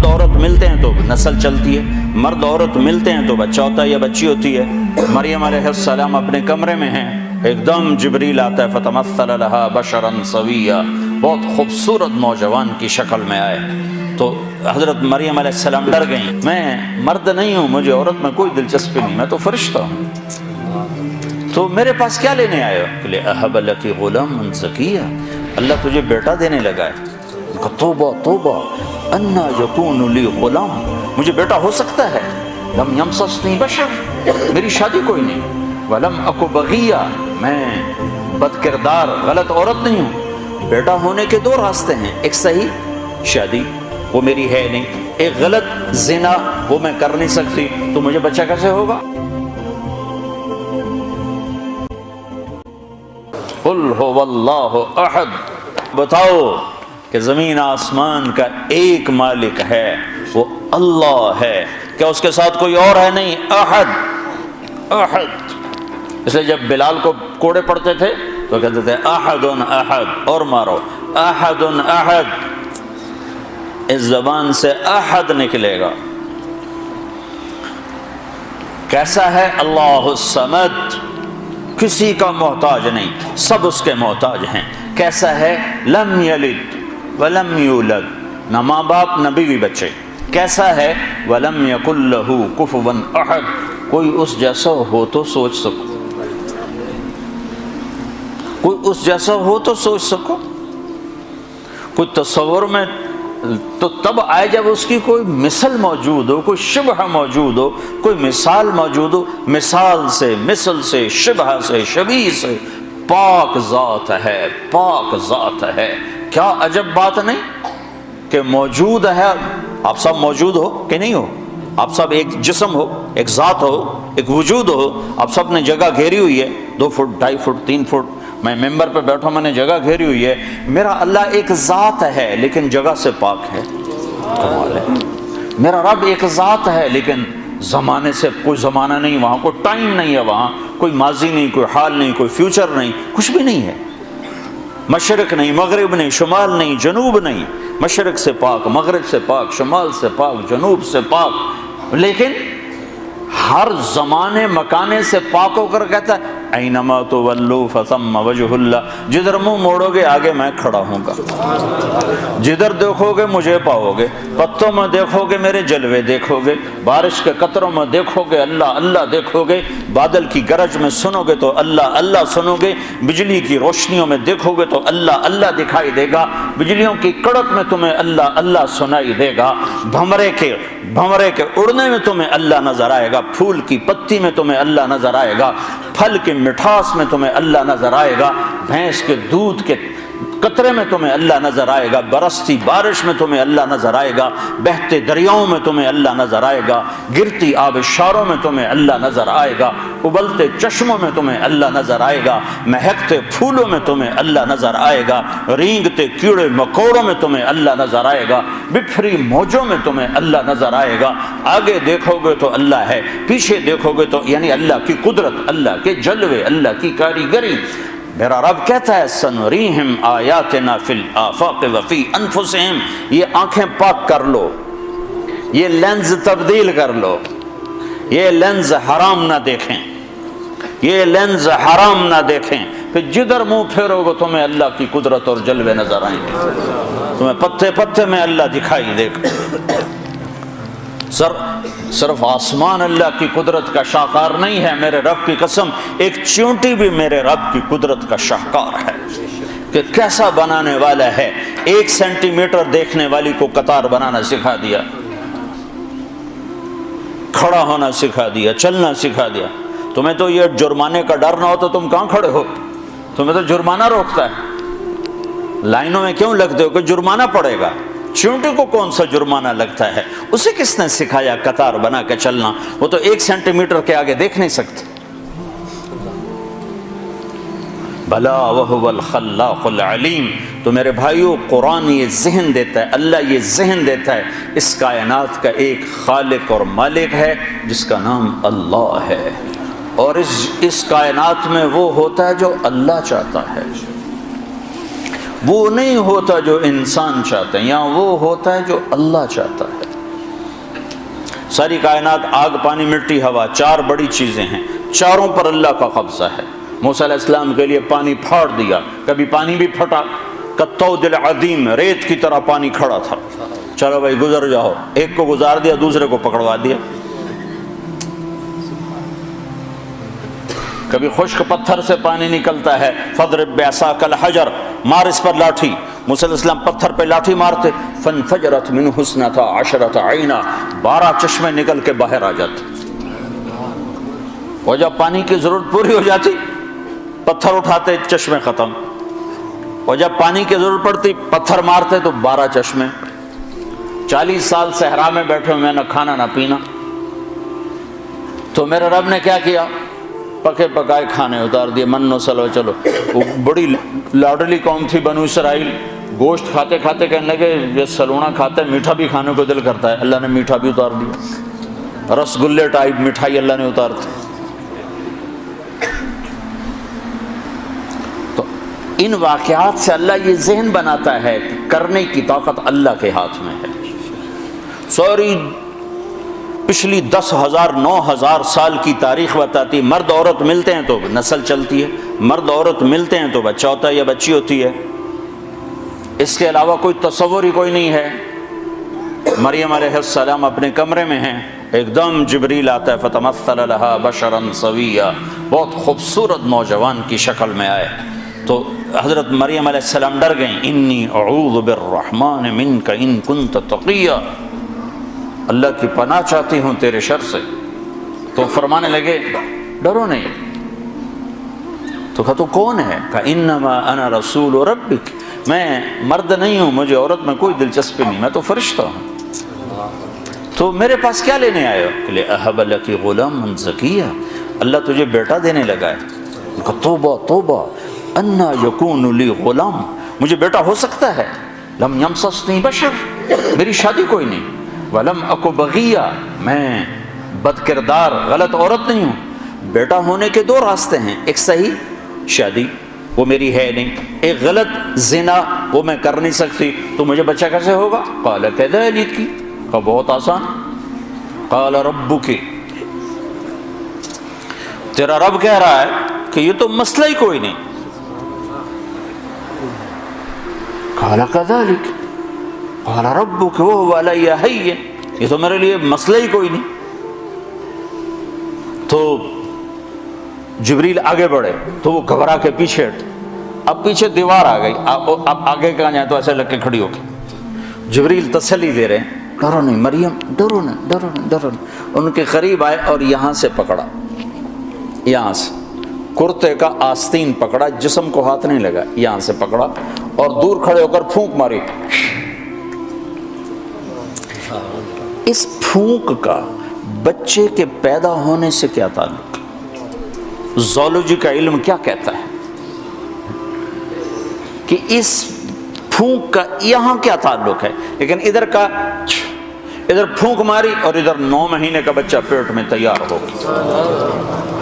مرد عورت ملتے ہیں تو نسل چلتی ہے، مرد عورت ملتے ہیں تو بچہ ہوتا ہے یا بچی ہوتی ہے۔ مریم علیہ السلام اپنے کمرے میں ہیں، ایک دم جبریل آتا ہے، فتمثل لہا بشرا سویا، بہت خوبصورت نوجوان کی شکل میں آئے تو حضرت مریم علیہ السلام ڈر گئیں، میں مرد نہیں ہوں، مجھے عورت میں کوئی دلچسپی نہیں، میں تو فرشتہ ہوں، تو میرے پاس کیا لینے آئے ہو؟ کہ اہب لک غلاما زکیہ، اللہ تجھے بیٹا دینے لگا ہے۔ توبہ توبہ، انا یکون لی غلام، مجھے بیٹا ہو سکتا ہے؟ لم یمسسنی بشر، میری شادی کوئی نہیں، ولم اک بغیہ، میں بد کردار غلط عورت نہیں ہوں۔ بیٹا ہونے کے دو راستے ہیں، ایک صحیح شادی وہ میری ہے نہیں، ایک غلط زنا وہ میں کر نہیں سکتی، تو مجھے بچہ کیسے ہوگا؟ قل هو اللہ احد، بتاؤ کہ زمین آسمان کا ایک مالک ہے، وہ اللہ ہے، کیا اس کے ساتھ کوئی اور ہے؟ نہیں، احد احد۔ اس لیے جب بلال کو کوڑے پڑتے تھے تو کہتے تھے احد احد، اور مارو احد احد، اس زبان سے احد نکلے گا۔ کیسا ہے؟ اللہ الصمد، کسی کا محتاج نہیں، سب اس کے محتاج ہیں۔ کیسا ہے؟ لم یلد ولم یولد، نہ ماں باپ نہ بیوی بچے۔ کیسا ہے؟ ولم یکن لہ کفوا احد، کوئی اس جیسا ہو تو سوچ سکو، کوئی اس جیسا ہو تو سوچ سکو، کوئی تصور میں تو تب آئے جب اس کی کوئی مثل موجود ہو، کوئی شبہ موجود ہو، کوئی مثال موجود ہو۔ مثال سے، مثل سے، شبہ سے، شبیہ سے پاک ذات ہے، پاک ذات ہے۔ کیا عجب بات نہیں کہ موجود ہے، آپ سب موجود ہو کہ نہیں ہو، آپ سب ایک جسم ہو، ایک ذات ہو، ایک وجود ہو، آپ سب نے جگہ گھیری ہوئی ہے، 2 فٹ 2.5 فٹ 3 فٹ، میں ممبر پہ بیٹھا ہوں، میں نے جگہ گھیری ہوئی ہے۔ میرا اللہ ایک ذات ہے لیکن جگہ سے پاک ہے، کمال ہے۔ میرا رب ایک ذات ہے لیکن زمانے سے کوئی زمانہ نہیں، وہاں کوئی ٹائم نہیں ہے، وہاں کوئی ماضی نہیں، کوئی حال نہیں، کوئی فیوچر نہیں، کچھ بھی نہیں ہے۔ مشرق نہیں، مغرب نہیں، شمال نہیں، جنوب نہیں، مشرق سے پاک، مغرب سے پاک، شمال سے پاک، جنوب سے پاک، لیکن ہر زمانے مکانے سے پاک ہو کر کہتا ہے اینما تولوا فثم وجہ اللہ، جدھر منہ موڑو گے آگے میں کھڑا ہوں گا، جدھر دیکھو گے مجھے پاؤ گے، پتوں میں دیکھو گے میرے جلوے دیکھو گے، بارش کے قطروں میں دیکھو گے اللہ اللہ دیکھو گے، بادل کی گرج میں سنو گے تو اللہ اللہ سنو گے، بجلی کی روشنیوں میں دیکھو گے تو اللہ اللہ دکھائی دے گا، بجلیوں کی کڑک میں تمہیں اللہ اللہ سنائی دے گا، بھمرے کے اڑنے میں تمہیں اللہ نظر آئے گا، پھول کی پتی میں تمہیں اللہ نظر آئے گا، پھل کے مٹھاس میں تمہیں اللہ نظر آئے گا، بھینس کے دودھ کے قطرے میں تمہیں اللہ نظر آئے گا، برستی بارش میں تمہیں اللہ نظر آئے گا، بہتے دریاؤں میں تمہیں اللہ نظر آئے گا، گرتی آبشاروں میں تمہیں اللہ نظر آئے گا، ابلتے چشموں میں تمہیں اللہ نظر آئے گا، مہکتے پھولوں میں تمہیں اللہ نظر آئے گا، رینگتے کیڑے مکوڑوں میں تمہیں اللہ نظر آئے گا، بپھری موجوں میں تمہیں اللہ نظر آئے گا۔ آگے دیکھو گے تو اللہ ہے، پیچھے دیکھو گے تو یعنی اللہ کی قدرت، اللہ کے جلوے، اللہ کی کاریگری۔ میرا رب کہتا ہے سنریہم آیاتنا فی الآفاق وفی انفسہم، یہ آنکھیں پاک کر لو، یہ لینز تبدیل کر لو، یہ لینز حرام نہ دیکھیں، یہ لینز حرام نہ دیکھیں، پھر جدھر منہ پھیرو گے تمہیں اللہ کی قدرت اور جلوے نظر آئیں گے، تمہیں پتے پتے میں اللہ دکھائی دے گا۔ صرف آسمان اللہ کی قدرت کا شاہکار نہیں ہے، میرے رب کی قسم ایک چیونٹی بھی میرے رب کی قدرت کا شاہکار ہے کہ کیسا بنانے والا ہے۔ 1 سینٹی میٹر دیکھنے والی کو قطار بنانا سکھا دیا، کھڑا ہونا سکھا دیا، چلنا سکھا دیا۔ تمہیں تو یہ جرمانے کا ڈر نہ ہو تو تم کہاں کھڑے ہو؟ تمہیں تو جرمانہ روکتا ہے، لائنوں میں کیوں لگتے ہو کہ جرمانہ پڑے گا؟ چیونٹی کو کون سا جرمانہ لگتا ہے؟ اسے کس نے سکھایا قطار بنا کے چلنا؟ وہ تو 1 سینٹی میٹر کے آگے دیکھ نہیں سکتے۔ بلا وہو الخلاق العلیم۔ تو میرے بھائیو، قرآن یہ ذہن دیتا ہے، اللہ یہ ذہن دیتا ہے، اس کائنات کا ایک خالق اور مالک ہے جس کا نام اللہ ہے، اور اس کائنات میں وہ ہوتا ہے جو اللہ چاہتا ہے، وہ نہیں ہوتا جو انسان چاہتے ہیں، یا وہ ہوتا ہے جو اللہ چاہتا ہے۔ ساری کائنات آگ پانی مٹی ہوا 4 بڑی چیزیں ہیں، چاروں پر اللہ کا قبضہ ہے۔ موسیٰ علیہ السلام کے لیے پانی پھاڑ دیا، کبھی پانی بھی پھٹا، کالطود العظیم، ریت کی طرح پانی کھڑا تھا، چلو بھائی گزر جاؤ، ایک کو گزار دیا دوسرے کو پکڑوا دیا۔ کبھی خشک پتھر سے پانی نکلتا ہے، فضرب بعصاک الحجر، مار اس پر لاٹھی، موسیٰ علیہ السلام پتھر پہ لاٹھی مارتے، فانفجرت منہ اثنتا عشرۃ عینا، 12 چشمے نکل کے باہر آ جاتے۔ اور جب پانی کی ضرورت پوری ہو جاتی پتھر اٹھاتے، چشمے ختم، اور جب پانی کی ضرورت پڑتی پتھر مارتے تو 12 چشمے۔ 40 سال صحرا میں بیٹھے ہوئے، نہ کھانا نہ پینا، تو میرے رب نے کیا کیا؟ پکے پکائے کھانے اتار دیے، من و سلوہ۔ چلو، وہ بڑی لاڈلی قوم تھی بنو اسرائیل، گوشت کھاتے کھاتے کہنے لگے یہ سلونا کھاتے ہیں، میٹھا بھی کھانے کو دل کرتا ہے، اللہ نے میٹھا بھی اتار دیا، رس گلے ٹائپ مٹھائی اللہ نے اتار دی۔ تو ان واقعات سے اللہ یہ ذہن بناتا ہے کہ کرنے کی طاقت اللہ کے ہاتھ میں ہے۔ سوری پچھلی 10,000 9,000 سال کی تاریخ بتاتی، مرد عورت ملتے ہیں تو نسل چلتی ہے، مرد عورت ملتے ہیں تو بچہ ہوتا ہے یا بچی ہوتی ہے، اس کے علاوہ کوئی تصور ہی کوئی نہیں ہے۔ مریم علیہ السلام اپنے کمرے میں ہیں، ایک دم جبریل آتا ہے، فتمثل لها بشرا سویا، بہت خوبصورت نوجوان کی شکل میں آئے، تو حضرت مریم علیہ السلام ڈر گئیں، انی اعوذ بالرحمن منک ان کنت تقیا، اللہ کی پناہ چاہتی ہوں تیرے شر سے۔ تو فرمانے لگے ڈرو نہیں۔ تو کہا تو کون ہے؟ کہا انما انا رسول ربک، میں مرد نہیں ہوں، مجھے عورت میں کوئی دلچسپی نہیں، میں تو فرشتہ ہوں، تو میرے پاس کیا لینے آئے ہو؟ کہ لے اہب لک غلاما زکیا، اللہ تجھے بیٹا دینے لگا ہے۔ کہا توبہ توبہ، انا یکون لی غلام، مجھے بیٹا ہو سکتا ہے؟ لم یمسسنی بشر، میری شادی کوئی نہیں، ولم اکو بغیا، میں بد کردار غلط عورت نہیں ہوں۔ بیٹا ہونے کے 2 راستے ہیں، ایک صحیح شادی وہ میری ہے نہیں، ایک غلط زنا وہ میں کر نہیں سکتی، تو مجھے بچہ کیسے ہوگا؟ قال کذلک، کہا بہت آسان، قال ربک، تیرا رب کہہ رہا ہے کہ یہ تو مسئلہ ہی کوئی نہیں۔ قال کذلک قال ربک وهو علی ہین، یہ تو میرے لیے مسئلہ ہی کوئی نہیں۔ تو جبریل آگے بڑھے تو وہ گھبرا کے پیچھے ہٹے، اب پیچھے دیوار آ گئی، اب آگے کہاں جائیں تو ایسے لگ کے کھڑی ہو گئی۔ جبریل تسلی دے رہے ہیں، ڈرو نہیں مریم، ڈرو نہیں ڈرو نہیں ڈرو نہیں۔ ان کے قریب آئے اور یہاں سے پکڑا، یہاں سے کرتے کا آستین پکڑا، جسم کو ہاتھ نہیں لگا، یہاں سے پکڑا اور دور کھڑے ہو کر پھونک ماری۔ اس پھونک کا بچے کے پیدا ہونے سے کیا تعلق؟ زولوجی کا علم کیا کہتا ہے کہ اس پھونک کا یہاں کیا تعلق ہے؟ لیکن ادھر کا ادھر پھونک ماری اور ادھر 9 مہینے کا بچہ پیٹ میں تیار ہو گیا۔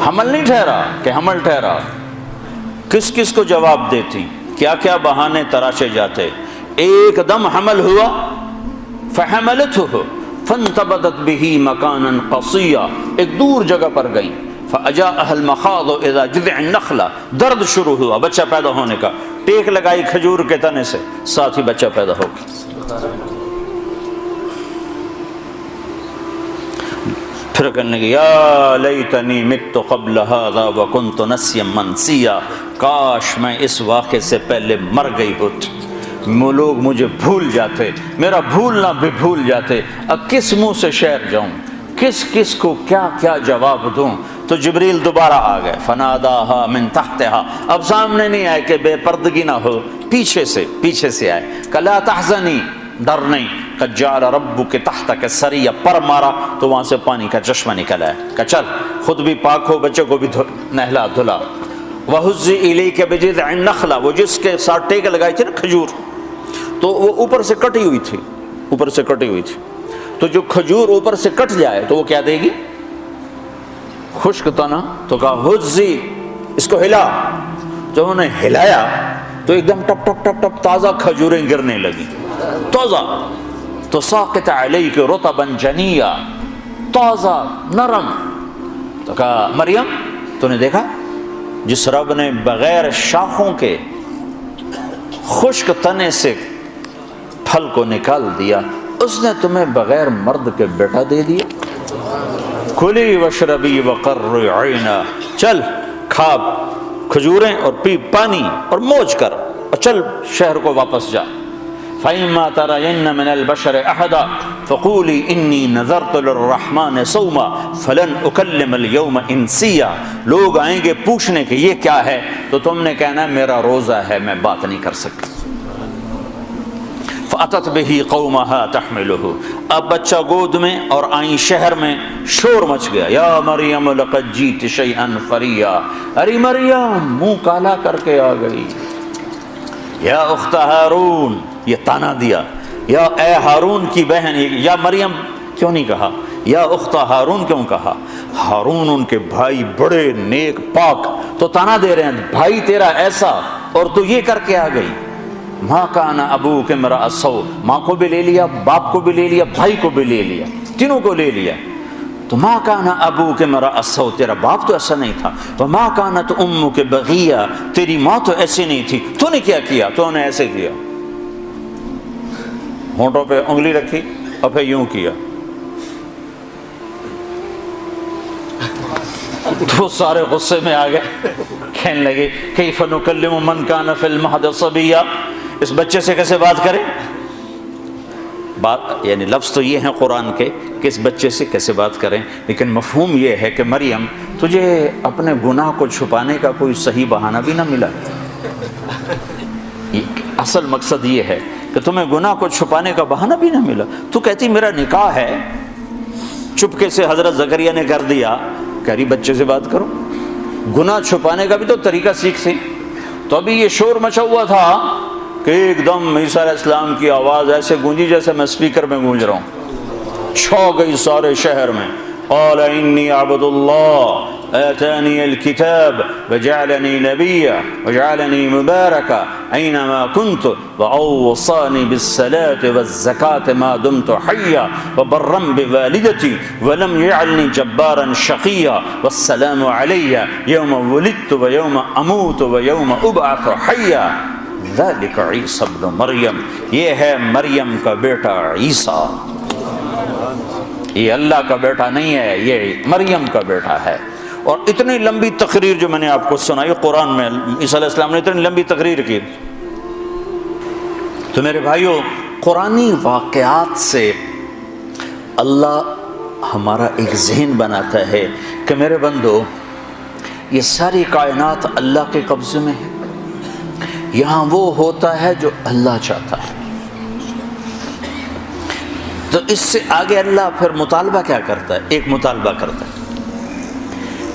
حمل نہیں ٹھہرا کہ حمل ٹھہرا، کس کس کو جواب دیتی، کیا کیا بہانے تراشے جاتے، ایک دم حمل ہوا، فحملته فانتبذت به مکانا قصیا، ایک دور جگہ پر گئی، فاجاءها المخاض اذا جذع النخلہ، درد شروع ہوا بچہ پیدا ہونے کا، ٹیک لگائی کھجور کے تنے سے، ساتھ ہی بچہ پیدا ہو گیا۔ پھر کہنے لگی یا لیتنی مت قبل هذا وکنت نسیا منسیا، کاش میں اس واقعے سے پہلے مر گئی ہوتی، لوگ مجھے بھول جاتے، میرا بھولنا بھی بھول جاتے، اب کس منہ سے شعر جاؤں، کس کس کو کیا کیا جواب دوں۔ تو جبریل دوبارہ آ گئے، فناداہا من تحتہا، اب سامنے نہیں آئے کہ بے پردگی نہ ہو، پیچھے سے آئے، کہ لا تحزنی، ڈر نہیں، قد جعل ربک تحتک سریا، پر مارا تو وہاں سے پانی کا چشمہ نکل آیا، کہ چل خود بھی پاک ہو، بچے کو بھی نہلا دھلا۔ وَهُزِّ إِلَيْكَ بِجِذْعِ النَّخْلَةِ، وہ جس کے ساتھ ٹیک لگائی تھی نا کھجور، تو وہ اوپر سے کٹی ہوئی تھی، تو جو کھجور اوپر سے کٹ جائے تو وہ کیا دے گی؟ خشک تنا، تو کہا ہزی، اس کو ہلا، جب انہوں نے ہلایا تو ایک دم ٹپ ٹپ ٹپ ٹپ تازہ کھجوریں گرنے لگی، تازہ، تو ساقط علیک رطبا جنیا، تازہ نرم. تو کہا مریم تو نے دیکھا جس رب نے بغیر شاخوں کے خشک تنے سے پھل کو نکال دیا، اس نے تمہیں بغیر مرد کے بیٹا دے دیا. کلی وشربی وقرری عینا، چل کھا کھجوریں اور پی پانی اور موج کر اور چل شہر کو واپس جا. فَإِمَّا تَرَيِنَّ مِنَ الْبَشَرِ أَحَدًا فَقُولِي إِنِّي نَذَرْتُ لِلرَّحْمَنِ صَوْمًا فَلَنْ أُكَلِّمَ الْيَوْمَ إِنسِيًّا. لوگ آئیں گے پوچھنے کہ یہ کیا ہے تو تم نے کہنا میرا روزہ ہے، میں بات نہیں کر سکتی. فَأَتَتْ بِهِ قَوْمَهَا تَحْمِلُهُ. اب بچہ گود میں اور آئیں شہر میں، شور مچ گیا. یا مریم لقد جئت شیئا فریا، ارے مریم منہ کالا کر کے آ گئی. یا اخت ہارون، یہ تانا دیا، یا اے ہارون کی بہن. یا مریم کیوں نہیں کہا، یا اخت ہارون کیوں کہا؟ ہارون ان کے بھائی بڑے نیک پاک، تو تانا دے رہے ہیں بھائی تیرا ایسا اور تو یہ کر کے آ گئی. ماں کان ابوک امرأ سوء، ماں کو بھی لے لیا، باپ کو بھی لے لیا، بھائی کو بھی لے لیا، تینوں کو لے لیا. تو ماں کان ابوک امرأ سوء، تیرا باپ تو ایسا نہیں تھا. وما کانت امک بغیہ، تیری ماں تو ایسی نہیں تھی. تو نے کیا کیا؟ تو نے ایسے کیا، ہونٹوں پہ انگلی رکھی اور پھر یوں کیا. تو سارے غصے میں آ گئے، کہنے لگے کیف نکلم من کان فی المہد صبیا، اس بچے سے کیسے بات کریں؟ بات یعنی لفظ تو یہ ہیں قرآن کے کہ اس بچے سے کیسے بات کریں، لیکن مفہوم یہ ہے کہ مریم تجھے اپنے گناہ کو چھپانے کا کوئی صحیح بہانہ بھی نہ ملا. اصل مقصد یہ ہے کہ تمہیں گناہ کو چھپانے کا بہانہ بھی نہ ملا. تو کہتی میرا نکاح ہے، چپکے سے حضرت زکریا نے کر دیا، کہہ رہی بچے سے بات کرو. گناہ چھپانے کا بھی تو طریقہ سیکھ سی. تو ابھی یہ شور مچا ہوا تھا کہ ایک دم عیسیٰ علیہ السلام کی آواز ایسے گونجی جیسے میں اسپیکر میں گونج رہا ہوں، چھا گئی سارے شہر میں. قال انی عبد اللہ آتانی الکتاب وجعلنی نبیا وجعلنی مبارکا اینما کنت واوصانی بالصلاة والزکاة ما دمت حیا وبرا بوالدتی ولم یجعلنی جبارا شقیا والسلام علی یوم ولدت ویوم اموت ویوم ابعث حیا. ذلک عیسی ابن مریم، یہ ہے مریم کا بیٹا عیسیٰ. یہ اللہ کا بیٹا نہیں ہے، یہ مریم کا بیٹا ہے. اور اتنی لمبی تقریر جو میں نے آپ کو سنائی قرآن میں، عیسیٰ علیہ السلام نے اتنی لمبی تقریر کی. تو میرے بھائیوں، قرآنی واقعات سے اللہ ہمارا ایک ذہن بناتا ہے کہ میرے بندو یہ ساری کائنات اللہ کے قبضے میں ہے. یہاں وہ ہوتا ہے جو اللہ چاہتا ہے. تو اس سے آگے اللہ پھر مطالبہ کیا کرتا ہے؟ ایک مطالبہ کرتا ہے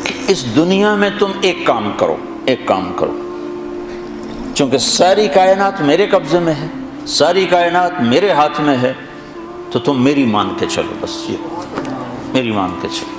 کہ اس دنیا میں تم ایک کام کرو، ایک کام کرو. چونکہ ساری کائنات میرے قبضے میں ہے، ساری کائنات میرے ہاتھ میں ہے، تو تم میری مان کے چلو. بس یہ میری مان کے چلو.